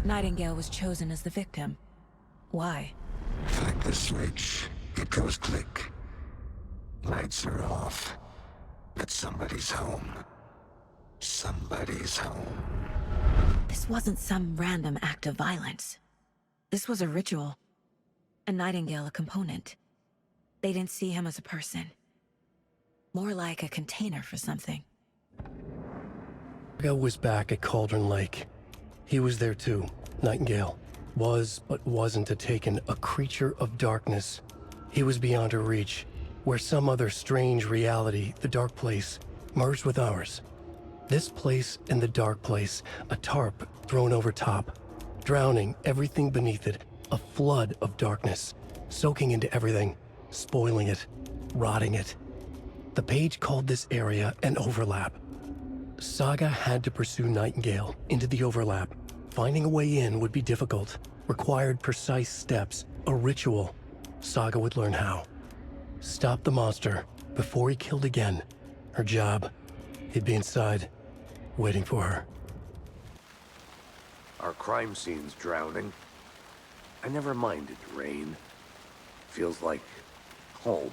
Nightingale was chosen as the victim. Why? Flick the switch, it goes click. Lights are off. But somebody's home. Somebody's home. This wasn't some random act of violence. This was a ritual. And Nightingale a component. They didn't see him as a person. More like a container for something. Saga was back at Cauldron Lake. He was there too. Nightingale. Was, but wasn't a Taken, a creature of darkness. He was beyond her reach, where some other strange reality, the Dark Place, merged with ours. This place and the Dark Place, a tarp thrown over top, drowning everything beneath it, a flood of darkness, soaking into everything, spoiling it, rotting it. The page called this area an overlap. Saga had to pursue Nightingale into the overlap. Finding a way in would be difficult, required precise steps, a ritual. Saga would learn how. Stop the monster before he killed again. Her job, he'd be inside, waiting for her. Our crime scene's drowning. I never minded rain. Feels like home.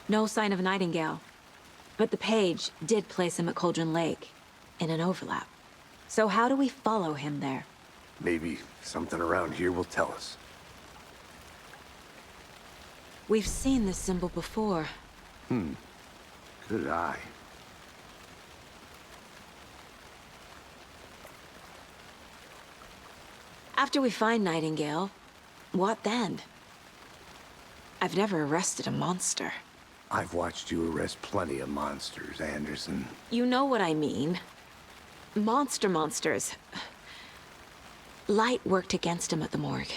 No sign of Nightingale. But the page did place him at Cauldron Lake, in an overlap. So how do we follow him there? Maybe something around here will tell us. We've seen this symbol before. Good eye. After we find Nightingale, what then? I've never arrested a monster. I've watched you arrest plenty of monsters, Anderson. You know what I mean. Monsters. Light worked against him at the morgue.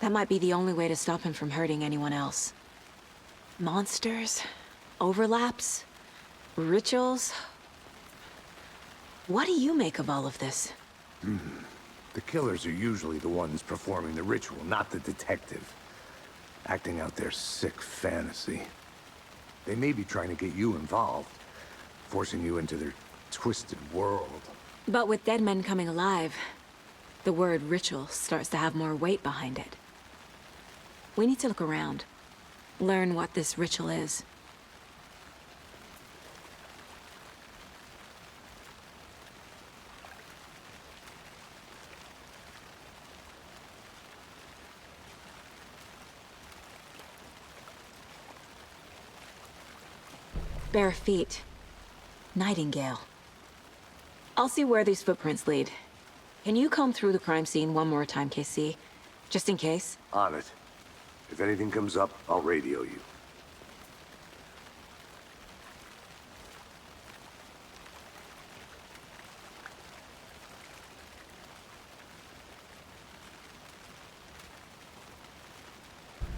That might be the only way to stop him from hurting anyone else. Monsters? Overlaps? Rituals? What do you make of all of this? The killers are usually the ones performing the ritual, not the detective. Acting out their sick fantasy. They may be trying to get you involved, forcing you into their twisted world. But with dead men coming alive, the word ritual starts to have more weight behind it. We need to look around, learn what this ritual is. Bare feet. Nightingale. I'll see where these footprints lead. Can you comb through the crime scene one more time, KC? Just in case? On it. If anything comes up, I'll radio you.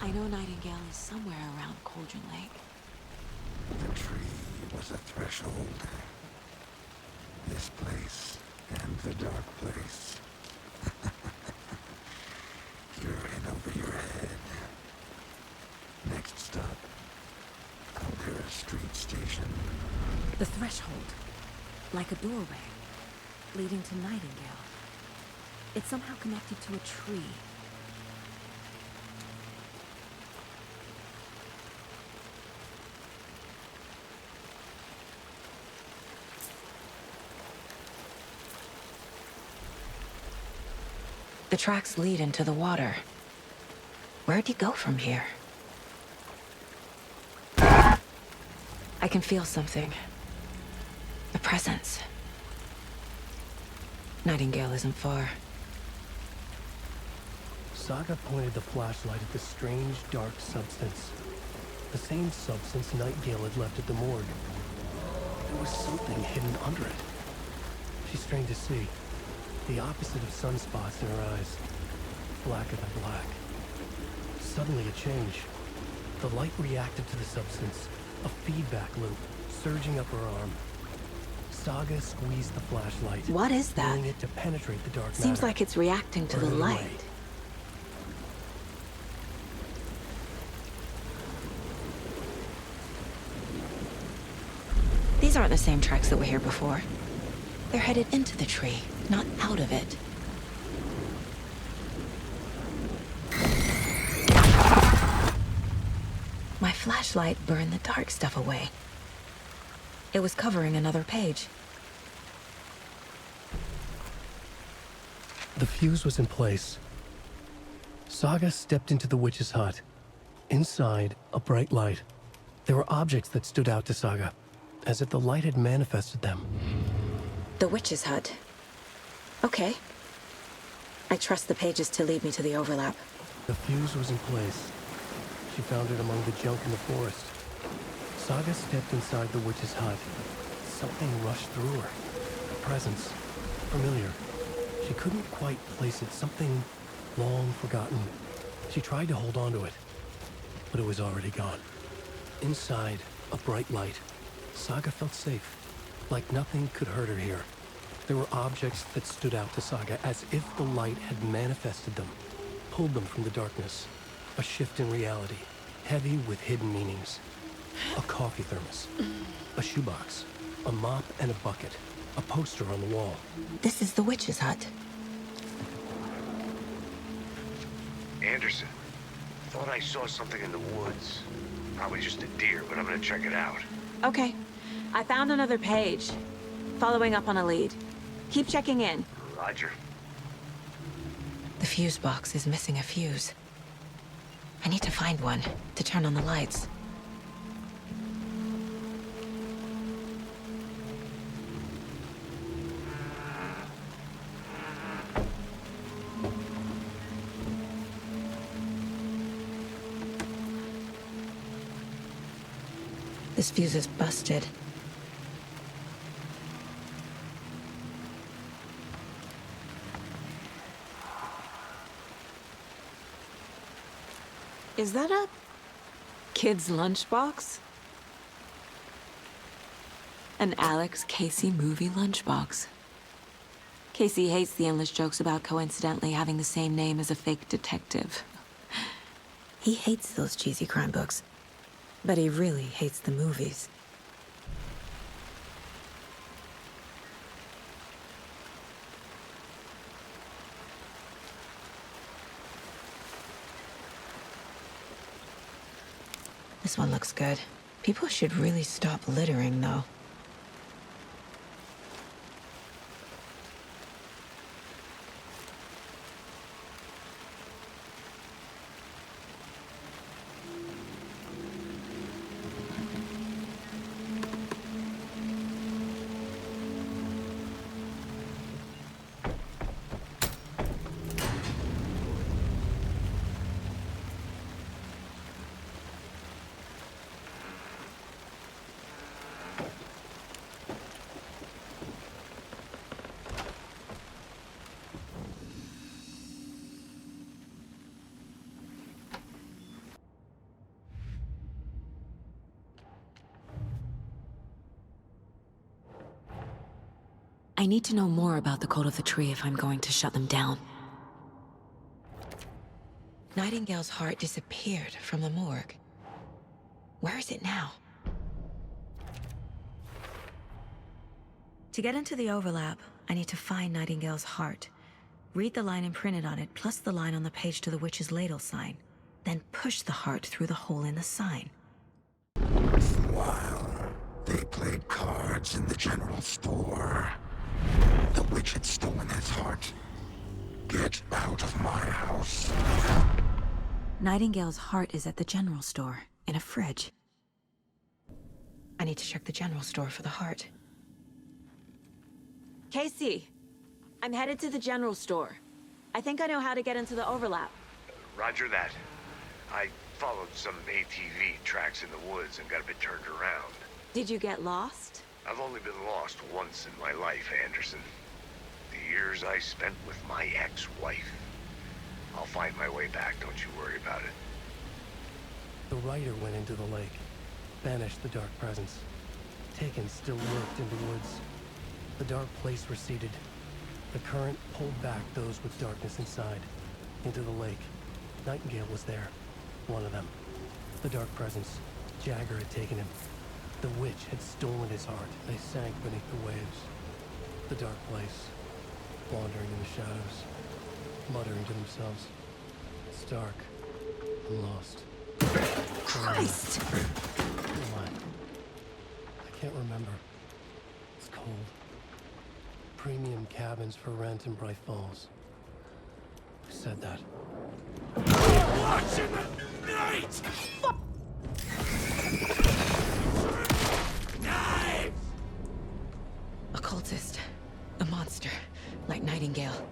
I know Nightingale is somewhere around Cauldron Lake. The tree was a threshold. This place and the Dark Place. You're in over your head. Next stop, Caldera Street Station. The threshold. Like a doorway. Leading to Nightingale. It's somehow connected to a tree. The tracks lead into the water. Where'd you go from here? I can feel something. A presence. Nightingale isn't far. Saga pointed the flashlight at the strange, dark substance. The same substance Nightingale had left at the morgue. There was something hidden under it. She strained to see. The opposite of sunspots in her eyes. Blacker than black. Suddenly a change. The light reacted to the substance. A feedback loop, surging up her arm. Saga squeezed the flashlight. What is that? Feeling it to penetrate the dark matter. Seems like it's reacting to the Burning away. light. These aren't the same tracks that were here before. They're headed into the tree, not out of it. flashlight burned the dark stuff away. It was covering another page. The fuse was in place. Saga stepped into the witch's hut. Inside, a bright light. There were objects that stood out to Saga, as if the light had manifested them. The witch's hut. Okay. I trust the pages to lead me to the overlap. The fuse was in place. She found it among the junk in the forest. Saga stepped inside the witch's hut. Something rushed through her. A presence. Familiar. She couldn't quite place it. Something long forgotten. She tried to hold on to it, but it was already gone. Inside, a bright light. Saga felt safe, like nothing could hurt her here. There were objects that stood out to Saga as if the light had manifested them, pulled them from the darkness. A shift in reality, heavy with hidden meanings. A coffee thermos, a shoebox, a mop and a bucket, a poster on the wall. This is the witch's hut. Anderson, thought I saw something in the woods. Probably just a deer, but I'm gonna check it out. Okay. I found another page. Following up on a lead. Keep checking in. Roger. The fuse box is missing a fuse. I need to find one to turn on the lights. This fuse is busted. Is that a kid's lunchbox? An Alex Casey movie lunchbox. Casey hates the endless jokes about coincidentally having the same name as a fake detective. He hates those cheesy crime books, but he really hates the movies. This one looks good. People should really stop littering, though. I need to know more about the Code of the Tree if I'm going to shut them down. Nightingale's heart disappeared from the morgue. Where is it now? To get into the overlap, I need to find Nightingale's heart. Read the line imprinted on it, plus the line on the page to the witch's ladle sign. Then push the heart through the hole in the sign. While they played cards in the general store, the witch had stolen his heart. Get out of my house. Nightingale's heart is at the general store, in a fridge. I need to check the general store for the heart. Casey, I'm headed to the general store. I think I know how to get into the overlap. Roger that. I followed some ATV tracks in the woods and got a bit turned around. Did you get lost? I've only been lost once in my life, Anderson. The years I spent with my ex-wife. I'll find my way back, don't you worry about it. The rider went into the lake, banished the dark presence. Taken still lurked in the woods. The dark place receded. The current pulled back those with darkness inside, into the lake. Nightingale was there, one of them. The dark presence, Jagger had taken him. The witch had stolen his heart. They sank beneath the waves. The dark place, wandering in the shadows, muttering to themselves. It's dark. I'm lost. Christ! What? I can't remember. It's cold. Premium cabins for rent in Bright Falls. Who said that? Watch in the night! Knives! A cultist. A monster. Like Nightingale.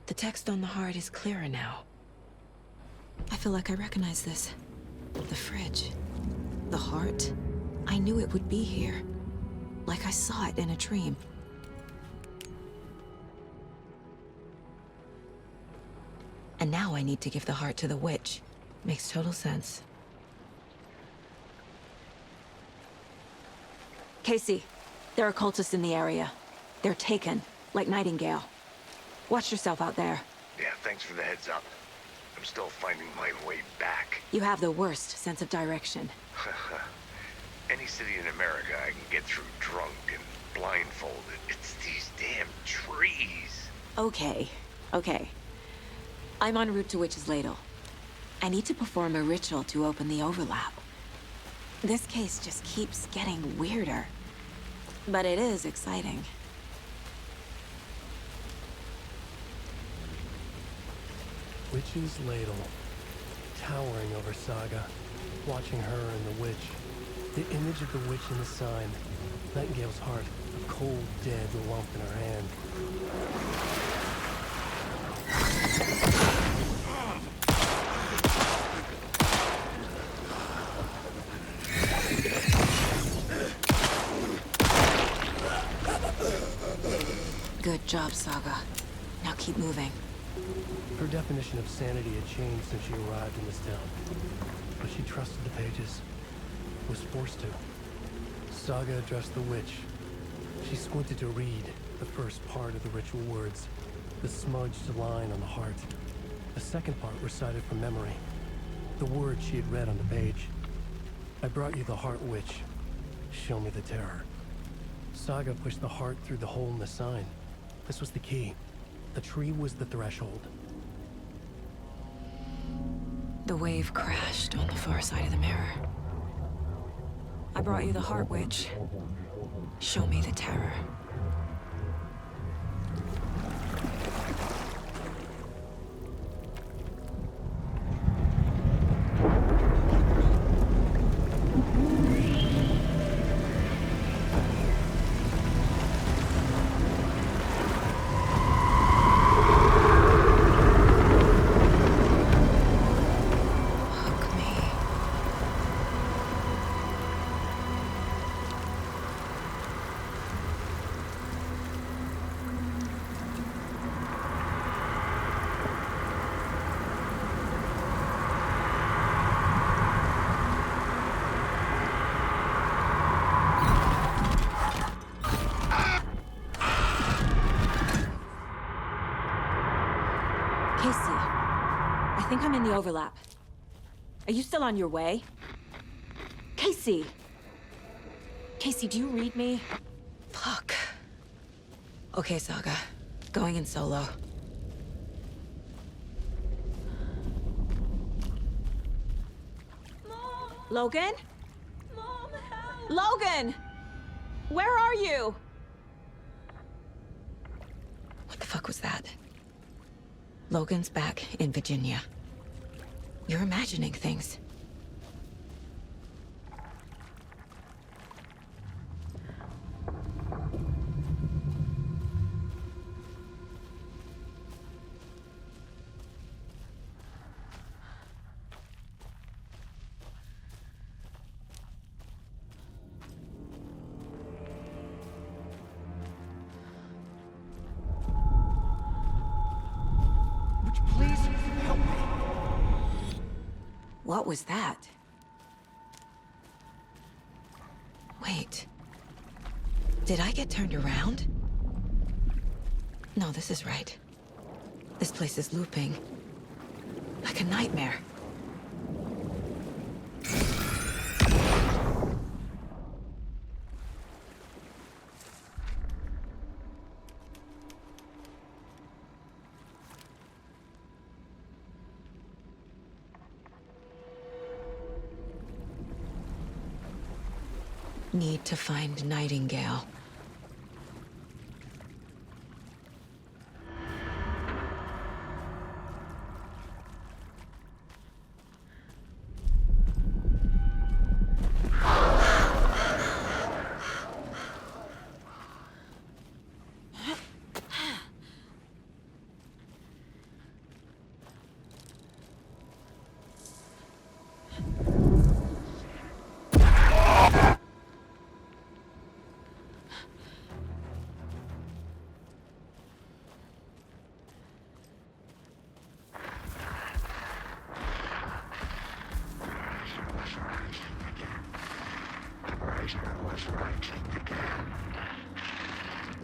The text on the heart is clearer now. I feel like I recognize this. The fridge. The heart. I knew it would be here. Like I saw it in a dream. And now I need to give the heart to the witch. Makes total sense. Casey, there are cultists in the area. They're taken, like Nightingale. Watch yourself out there. Yeah, thanks for the heads up. I'm still finding my way back. You have the worst sense of direction. Any city in America I can get through drunk and blindfolded. It's these damn trees. Okay, okay. I'm en route to Witch's Ladle. I need to perform a ritual to open the overlap. This case just keeps getting weirder. But it is exciting. Witch's Ladle. Towering over Saga. Watching her and the witch. The image of the witch in the sign. Nightingale's heart. A cold, dead lump in her hand. Good job, Saga. Now keep moving. Her definition of sanity had changed since she arrived in this town. But she trusted the pages. Was forced to. Saga addressed the witch. She squinted to read the first part of the ritual words. The smudged line on the heart. The second part recited from memory. The words she had read on the page. I brought you the heart, witch. Show me the terror. Saga pushed the heart through the hole in the sign. This was the key. The tree was the threshold. The wave crashed on the far side of the mirror. I brought you the heart, witch. Show me the terror. Hug me. Casey, I think I'm in the overlap. Are you still on your way? Casey! Casey, do you read me? Fuck. Okay, Saga. Going in solo. Mom! Logan? Mom, help! Logan! Where are you? What the fuck was that? Logan's back in Virginia. You're imagining things. Please help me. What was that? Wait. Did I get turned around? No, this is right. This place is looping. Like a nightmare. need to find Nightingale.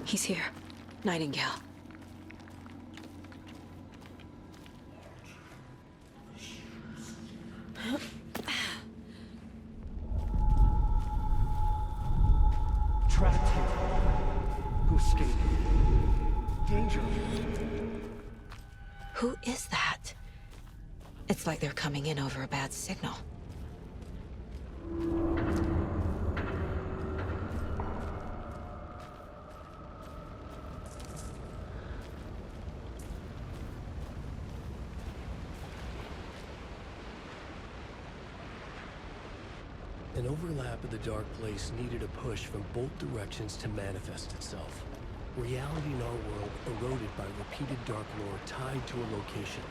He's here. Nightingale. Trapped here. Who escaped? Danger. Who is that? It's like they're coming in over a bad signal. An overlap of the Dark Place needed a push from both directions to manifest itself. Reality in our world eroded by repeated dark lore tied to a location,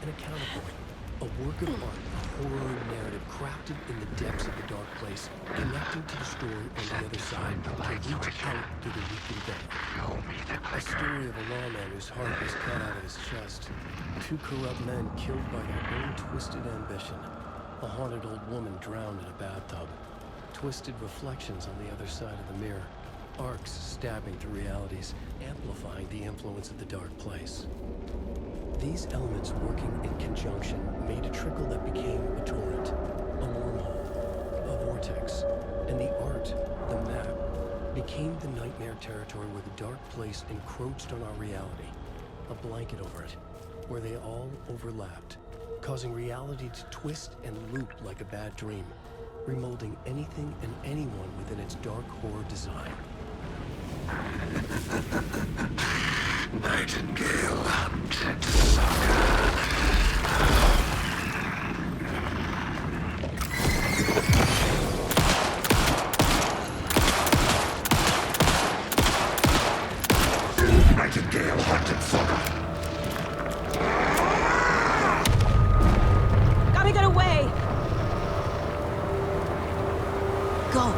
an account point, a work of art, a horror narrative crafted in the depths of the Dark Place, connecting to the story on the other side to reach out to the weakened venom. A story of a lawman whose heart was cut out of his chest, two corrupt men killed by their own twisted ambition, a haunted old woman drowned in a bathtub, twisted reflections on the other side of the mirror, arcs stabbing through realities, amplifying the influence of the Dark Place. These elements working in conjunction made a trickle that became a torrent, a wormhole, a vortex, and the art, the map, became the nightmare territory where the Dark Place encroached on our reality, a blanket over it, where they all overlapped, causing reality to twist and loop like a bad dream, remolding anything and anyone within its dark horror design. Nightingale hunted Saga. Nightingale hunted Saga. Gotta get away! Go!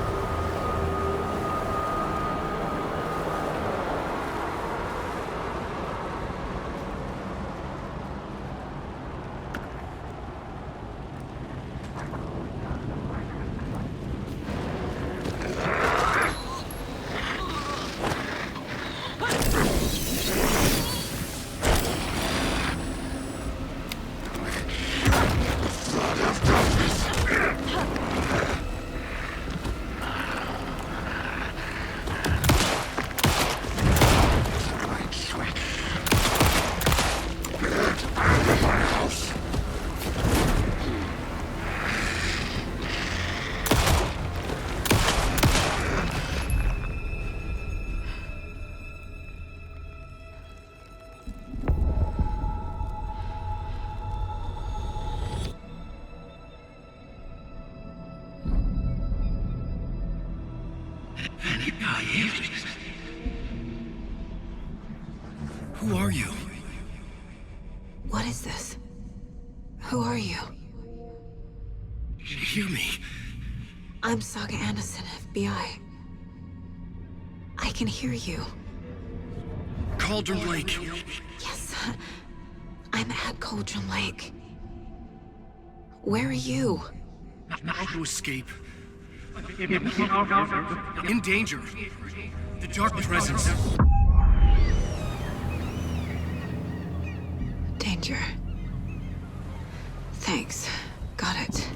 Who are you? What is this? Who are you? Hear me. I'm Saga Anderson, FBI. I can hear you. Cauldron Lake. Yes, I'm at Cauldron Lake. Where are you? Not to escape. In danger. The Dark Presence. Danger. Thanks. Got it.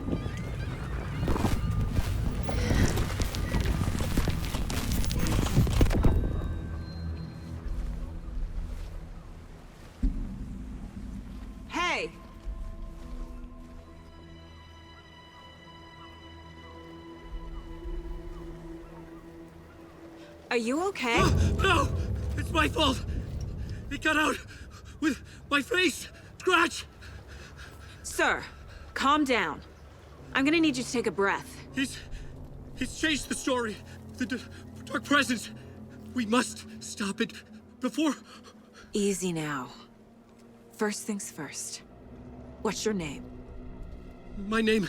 Hey! Are you okay? No! It's my fault! It got out with my face! Scratch! Sir, calm down. I'm gonna need you to take a breath. He's changed the story. The Dark Presence. We must stop it before... Easy now. First things first. What's your name? My name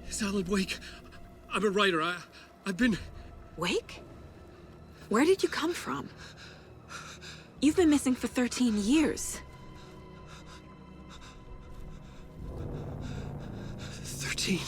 is Alan Wake. I'm a writer. I've been... Wake? Where did you come from? You've been missing for 13 years. 13